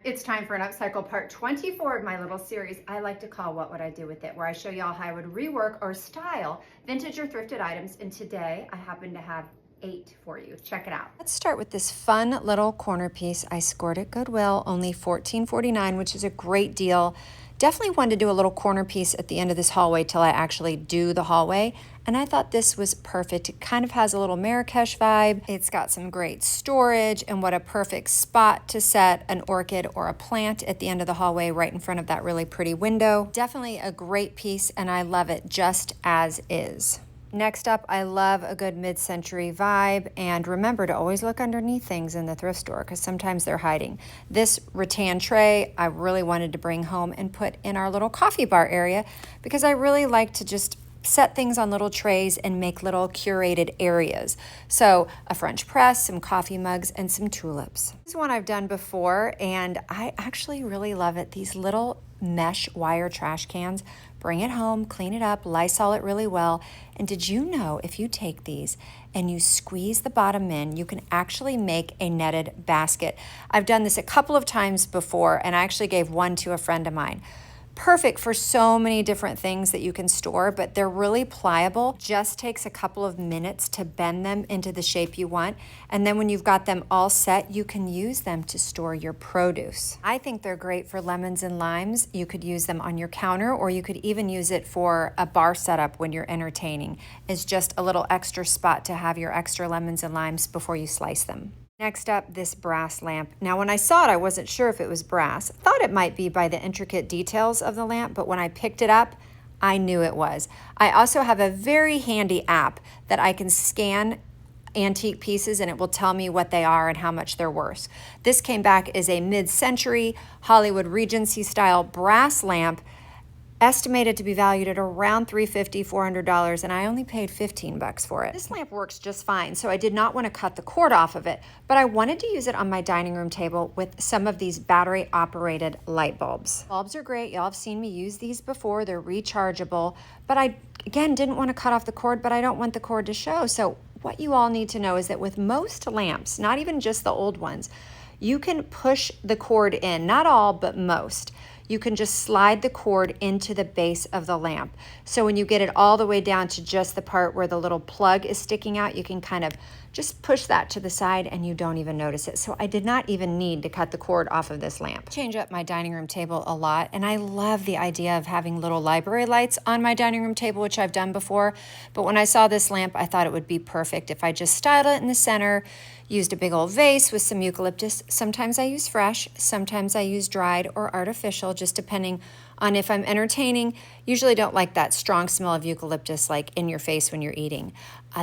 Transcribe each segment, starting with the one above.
It's time for an upcycle part 24 of my little series I like to call What Would I Do With It, where I show y'all how I would rework or style vintage or thrifted items. And today I happen to have 8 for you. Check it out. Let's start with this fun little corner piece I scored at Goodwill, only $14.49, which is a great deal. Definitely wanted to do a little corner piece at the end of this hallway till I actually do the hallway. And I thought this was perfect. It kind of has a little Marrakesh vibe. It's got some great storage, and what a perfect spot to set an orchid or a plant at the end of the hallway right in front of that really pretty window. Definitely a great piece, and I love it just as is. Next up, I love a good mid-century vibe, and remember to always look underneath things in the thrift store because sometimes they're hiding. This rattan tray I really wanted to bring home and put in our little coffee bar area because I really like to just set things on little trays and make little curated areas. So a French press, some coffee mugs, and some tulips. This is one I've done before, and I actually really love it. These little mesh wire trash cans. Bring it home, clean it up, Lysol it really well. And did you know if you take these and you squeeze the bottom in, you can actually make a netted basket? I've done this a couple of times before, and I actually gave one to a friend of mine. Perfect for so many different things that you can store, but they're really pliable. Just takes a couple of minutes to bend them into the shape you want. And then when you've got them all set, you can use them to store your produce. I think they're great for lemons and limes. You could use them on your counter, or you could even use it for a bar setup when you're entertaining. It's just a little extra spot to have your extra lemons and limes before you slice them. Next up, this brass lamp. Now, when I saw it, I wasn't sure if it was brass. Thought it might be by the intricate details of the lamp, but when I picked it up, I knew it was. I also have a very handy app that I can scan antique pieces and it will tell me what they are and how much they're worth. This came back as a mid-century Hollywood Regency style brass lamp, estimated to be valued at around $350, $400, and I only paid 15 bucks for it. This lamp works just fine, so I did not want to cut the cord off of it, but I wanted to use it on my dining room table with some of these battery-operated light bulbs. Bulbs are great. Y'all have seen me use these before. They're rechargeable, but I, again, didn't want to cut off the cord, but I don't want the cord to show. So what you all need to know is that with most lamps, not even just the old ones, you can push the cord in, not all, but most. You can just slide the cord into the base of the lamp. So when you get it all the way down to just the part where the little plug is sticking out, you can kind of just push that to the side and you don't even notice it. So I did not even need to cut the cord off of this lamp. Change up my dining room table a lot, and I love the idea of having little library lights on my dining room table, which I've done before. But when I saw this lamp, I thought it would be perfect if I just styled it in the center, used a big old vase with some eucalyptus. Sometimes I use fresh, sometimes I use dried or artificial, just depending on if I'm entertaining. Usually don't like that strong smell of eucalyptus like in your face when you're eating.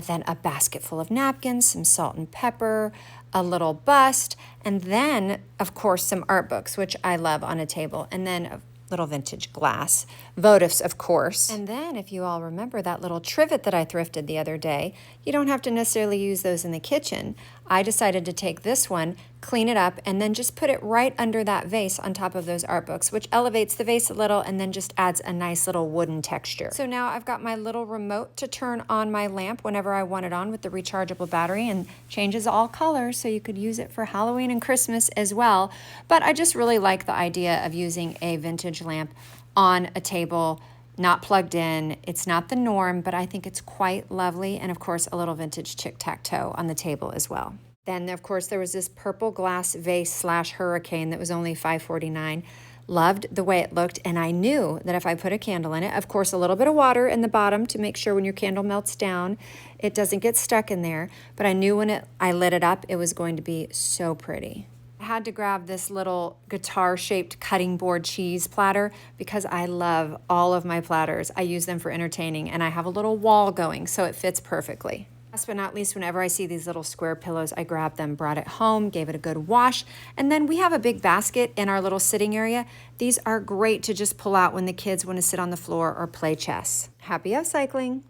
Then a basket full of napkins, some salt and pepper, a little bust, and then, of course, some art books, which I love on a table, and then a little vintage glass, votives, of course. And then, if you all remember that little trivet that I thrifted the other day, you don't have to necessarily use those in the kitchen. I decided to take this one, clean it up, and then just put it right under that vase on top of those art books, which elevates the vase a little and then just adds a nice little wooden texture. So now I've got my little remote to turn on my lamp whenever I want it on with the rechargeable battery, and changes all colors, so you could use it for Halloween and Christmas as well. But I just really like the idea of using a vintage lamp on a table, not plugged in. It's not the norm, but I think it's quite lovely. And of course, a little vintage tic-tac-toe on the table as well. Then, of course, there was this purple glass vase slash hurricane that was only $5.49. Loved the way it looked, and I knew that if I put a candle in it, of course, a little bit of water in the bottom to make sure when your candle melts down, it doesn't get stuck in there. But I knew when I lit it up, it was going to be so pretty. I had to grab this little guitar-shaped cutting board cheese platter because I love all of my platters. I use them for entertaining, and I have a little wall going, so it fits perfectly. Last but not least, whenever I see these little square pillows, I grab them, brought it home, gave it a good wash, and then we have a big basket in our little sitting area. These are great to just pull out when the kids want to sit on the floor or play chess. Happy upcycling!